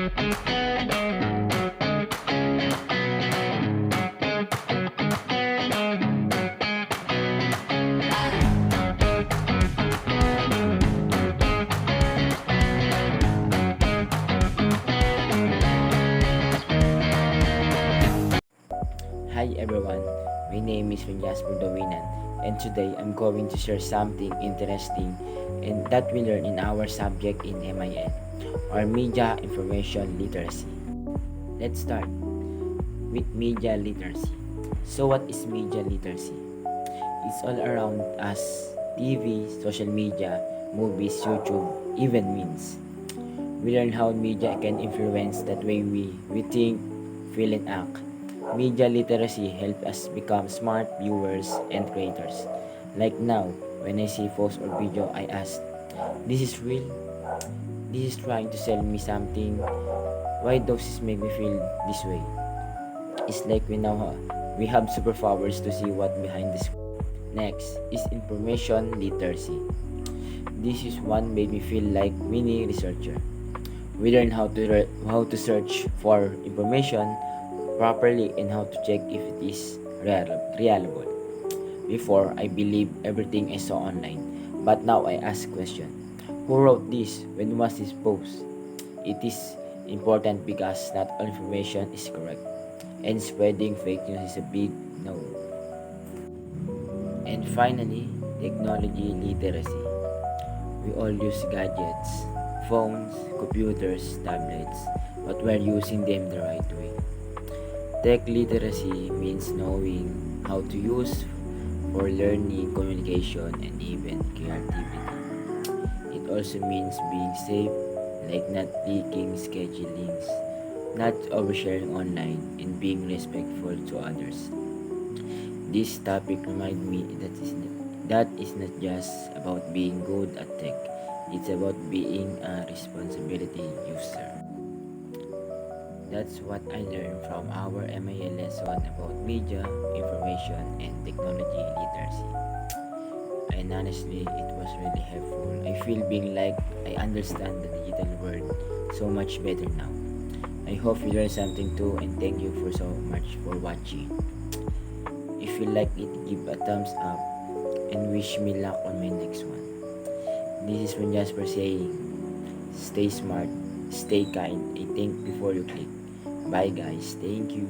Hi everyone, my name is Jasper Dawinan, and today I'm going to share something interesting and that we learn in our subject in MIN, or Media Information Literacy. Let's start with media literacy. So what is media literacy? It's all around us: TV, social media, movies, YouTube, even memes. We learn how media can influence that way we think, feel, and act. Media literacy helps us become smart viewers and creators. Like now, when I see post or video, I ask, this is real? This is trying to sell me something? Why does this make me feel this way? It's like we have superpowers to see what behind this. Next is information literacy. This is one made me feel like mini researcher. We learn how to search for information properly and how to check if it is reliable. Before, I believed everything I saw online, but now I ask question. Who wrote this? When was this post? It is important because not all information is correct, and spreading fake news is a big no. And finally, technology literacy. We all use gadgets, phones, computers, tablets, but we're using them the right way. Tech literacy means knowing how to use for learning, communication, and even creativity. It also means being safe, like not clicking sketchy links, not oversharing online, and being respectful to others. This topic reminds me that is not just about being good at tech, it's about being a responsibility user. That's what I learned from our MIL lesson about media, information, and technology literacy. And honestly, it was really helpful. I feel being like I understand the digital world so much better now. I hope you learned something too, and thank you for so much for watching. If you like it, give a thumbs up and wish me luck on my next one. This is from Jasper saying, stay smart, stay kind, and think before you click. Bye guys, thank you.